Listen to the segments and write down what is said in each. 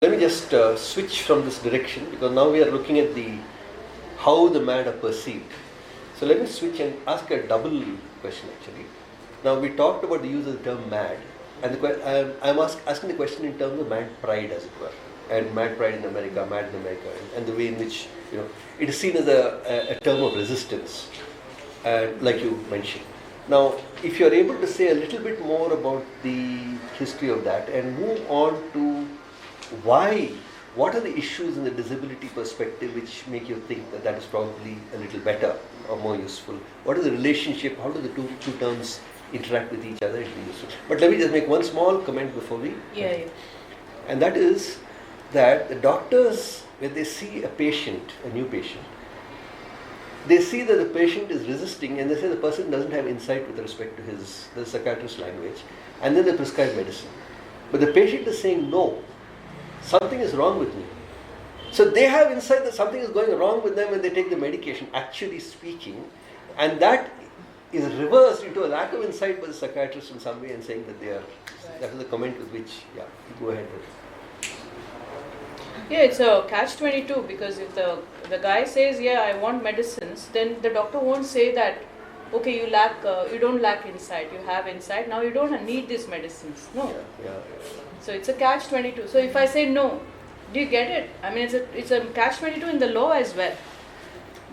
Let me just switch from this direction, because now we are looking at how the mad are perceived. So let me switch and ask a double question actually. Now we talked about the use of the term mad, and I'm asking the question in terms of mad pride, as it were, and mad pride in America, mad in America, and the way in which it is seen as a term of resistance, like you mentioned. Now, if you are able to say a little bit more about the history of that and move on to what are the issues in the disability perspective which make you think that is probably a little better or more useful? What is the relationship? How do the two terms interact with each other? It will be useful. But let me just make one small comment before we. Yeah. And that is that the doctors, when they see a new patient, they see that the patient is resisting, and they say the person doesn't have insight with respect to the psychiatrist's language, and then they prescribe medicine. But the patient is saying, no, something is wrong with me. So they have insight that something is going wrong with them when they take the medication, actually speaking, and that is reversed into a lack of insight by the psychiatrist in some way, and saying that that is the comment with which, you go ahead with. Yeah, it's a catch-22, because if the guy says, I want medicines, then the doctor won't say that, okay, you don't lack insight, you have insight, now you don't need these medicines. No. Yeah. So it's a catch-22. So if I say no, do you get it? I mean, it's a catch-22 in the law as well,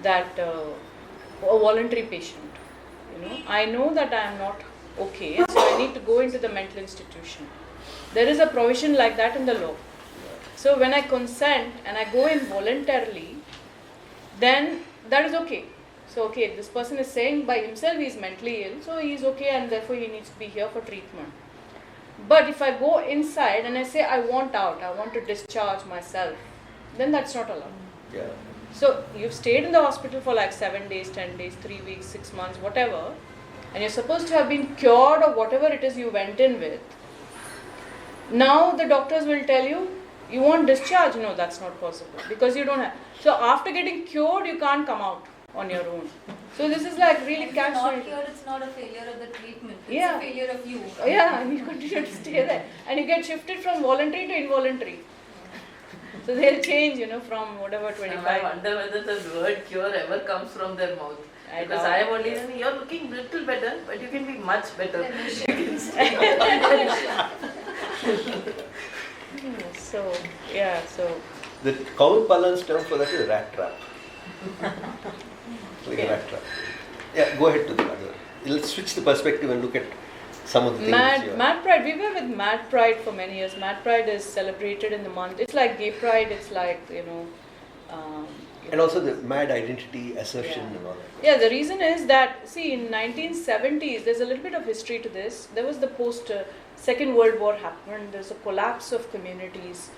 that a voluntary patient, I know that I am not okay, so I need to go into the mental institution. There is a provision like that in the law. So when I consent and I go in voluntarily, then that is okay. So this person is saying by himself he is mentally ill, so he is okay and therefore he needs to be here for treatment. But if I go inside and I say I want out, I want to discharge myself, then that's not allowed. Yeah. So you've stayed in the hospital for like 7 days, 10 days, 3 weeks, 6 months, whatever, and you're supposed to have been cured of whatever it is you went in with. Now the doctors will tell you, you want discharge? No, that's not possible, because you don't have. So after getting cured, you can't come out on your own. So this is like really catch. If you're not cured, it's not a failure of the treatment. It's a failure of you. And you continue to stay there, and you get shifted from voluntary to involuntary. So they'll change, from whatever 25. I wonder whether the word cure ever comes from their mouth. Because I have only said, you're looking little better, but you can be much better. So the common parlance term for that is rat trap. Like a rat trap. Yeah, go ahead to the other. Let's switch the perspective and look at some of the things. Mad Pride. We were with Mad Pride for many years. Mad Pride is celebrated in the month. It's like Gay Pride. It's like and also the mad identity assertion and all that. Yeah, the reason is that, see, in 1970s, there's a little bit of history to this. There was the Second World War happened. There's a collapse of communities.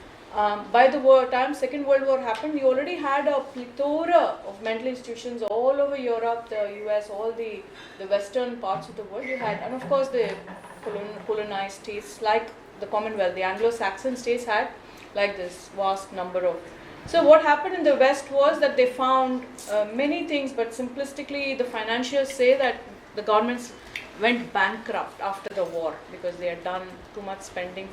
By the time Second World War happened, you already had a plethora of mental institutions all over Europe, the US, all the western parts of the world. You had, and of course the colonized states like the Commonwealth, the Anglo-Saxon states had like this vast number of. So what happened in the West was that they found many things, but simplistically the financiers say that the governments went bankrupt after the war because they had done too much spending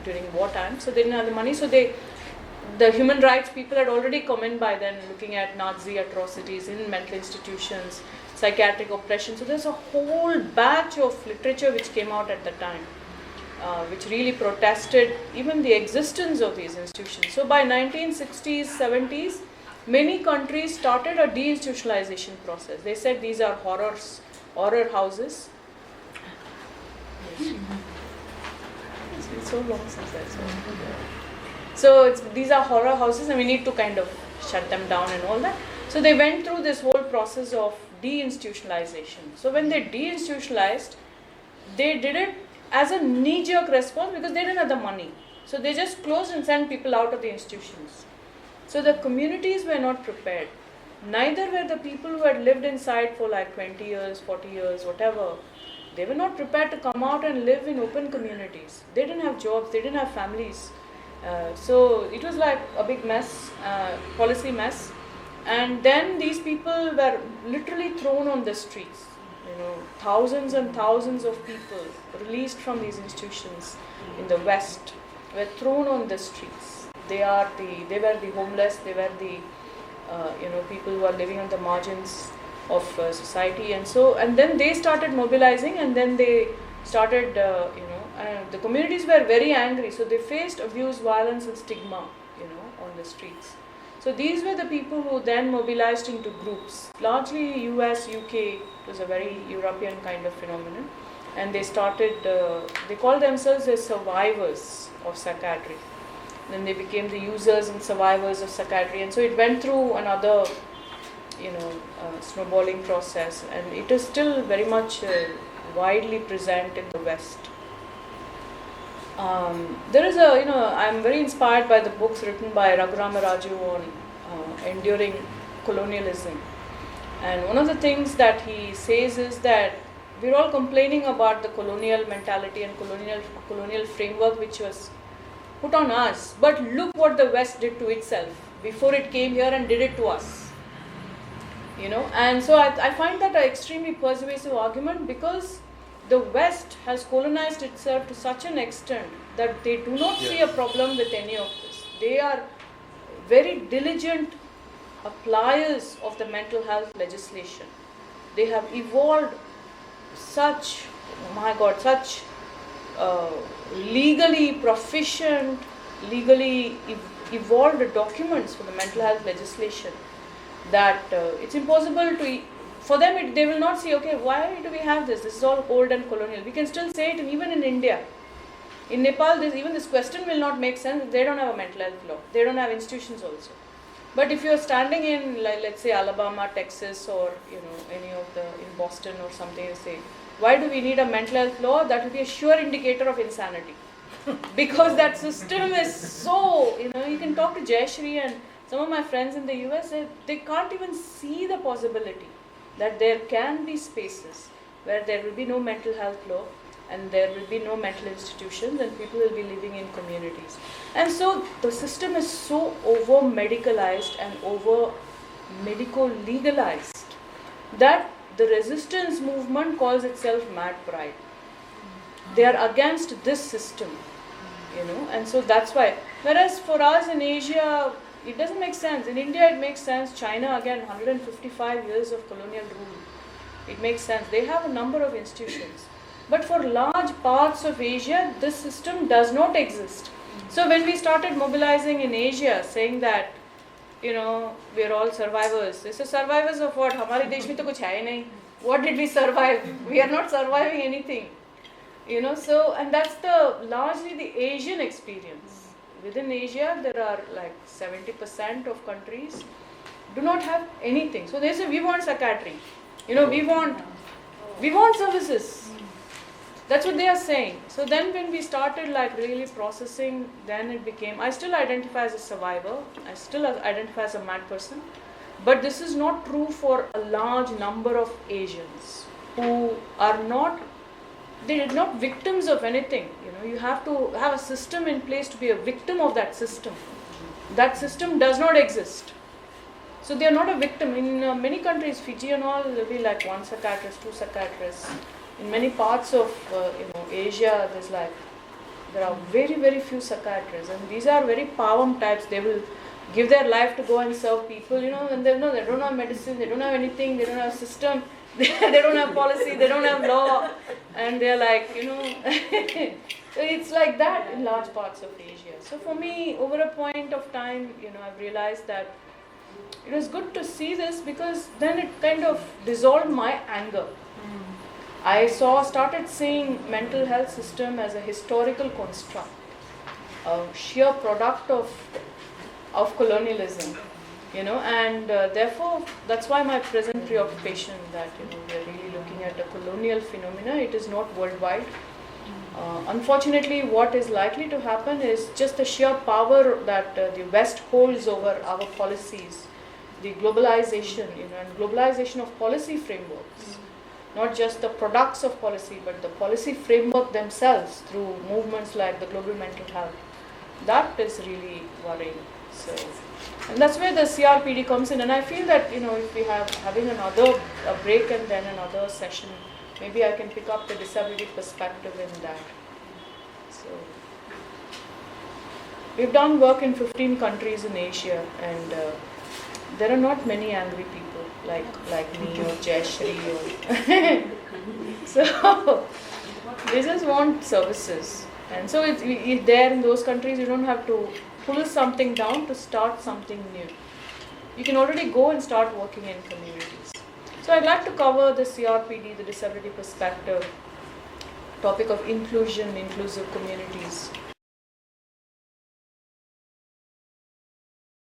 during wartime, so they didn't have the money. So the human rights people had already come in by then, looking at Nazi atrocities in mental institutions, psychiatric oppression. So there's a whole batch of literature which came out at the time, which really protested even the existence of these institutions. So by 1960s, 70s, many countries started a deinstitutionalization process. They said these are horror houses. It's been so long since I saw it. So these are horror houses and we need to kind of shut them down and all that. So they went through this whole process of deinstitutionalization. So when they deinstitutionalized, they did it as a knee-jerk response because they didn't have the money. So they just closed and sent people out of the institutions. So the communities were not prepared. Neither were the people who had lived inside for like 20 years, 40 years, whatever. They were not prepared to come out and live in open communities. They didn't have jobs, they didn't have families. So it was like a big mess, policy mess. And then these people were literally thrown on the streets. Thousands and thousands of people released from these institutions in the West were thrown on the streets. they were the homeless, they were the people who are living on the margins of society, and then they started mobilizing, and then they started the communities were very angry, so they faced abuse, violence and stigma on the streets. So these were the people who then mobilized into groups, largely US, UK. It was a very European kind of phenomenon, and they started, they called themselves as survivors of psychiatry. Then they became the users and survivors of psychiatry, and so it went through another snowballing process, and it is still very much widely present in the West. There is I'm very inspired by the books written by Raghurama Raju on enduring colonialism. And one of the things that he says is that we're all complaining about the colonial mentality and colonial framework which was put on us. But look what the West did to itself before it came here and did it to us. And so I find that an extremely persuasive argument, because the West has colonized itself to such an extent that they do not see a problem with any of this. They are very diligent appliers of the mental health legislation. They have evolved such legally proficient, legally evolved documents for the mental health legislation that it's impossible to, for them they will not say, okay, why do we have this? This is all old and colonial. We can still say it even in India. In Nepal, even this question will not make sense if they don't have a mental health law. They don't have institutions also. But if you're standing in, let's say, Alabama, Texas, or any of in Boston or something, you say, why do we need a mental health law? That will be a sure indicator of insanity. Because that system is so, you can talk to Jayashri and some of my friends in the US, they can't even see the possibility that there can be spaces where there will be no mental health law and there will be no mental institutions and people will be living in communities. And so the system is so over-medicalized and over-medico-legalized that the resistance movement calls itself Mad Pride. They are against this system, and so that's why. Whereas for us in Asia, it doesn't make sense. In India, it makes sense. China, again, 155 years of colonial rule. It makes sense. They have a number of institutions. But for large parts of Asia, this system does not exist. So when we started mobilizing in Asia, saying that, we're all survivors. They say, survivors of what? Hamare desh mein to kuch hai nahi. What did we survive? We are not surviving anything. So, and that's largely the Asian experience. Within Asia, there are 70% of countries do not have anything. So they say, we want psychiatry. We want services. That's what they are saying. So then when we started really processing, then it became, I still identify as a survivor. I still identify as a mad person. But this is not true for a large number of Asians who are not, they're not victims of anything. You have to have a system in place to be a victim of that system. That system does not exist. So they are not a victim. In many countries, Fiji and all, there will be one psychiatrist, two psychiatrists. In many parts of Asia, there are very, very few psychiatrists, and these are very pawam types. They will give their life to go and serve people, and they don't have medicine, they don't have anything, they don't have system, they don't have policy, they don't have law, and they're so it's like that in large parts of Asia. So for me, over a point of time, I've realized that it was good to see this, because then it kind of dissolved my anger. I started seeing mental health system as a historical construct, a sheer product of colonialism, and therefore that's why my present preoccupation that we are really looking at a colonial phenomena. It is not worldwide. Unfortunately, what is likely to happen is just the sheer power that the West holds over our policies, the globalization, and globalization of policy frameworks. Not just the products of policy, but the policy framework themselves through movements like the global mental health. That is really worrying. So, and that's where the CRPD comes in. And I feel that if we having a break and then another session, maybe I can pick up the disability perspective in that. So. We've done work in 15 countries in Asia, and there are not many angry people like me or Jayashri. So they just want services, and so it's there in those countries. You don't have to pull something down to start something new. You can already go and start working in communities. So I'd like to cover the CRPD, the disability perspective, topic of inclusion, inclusive communities.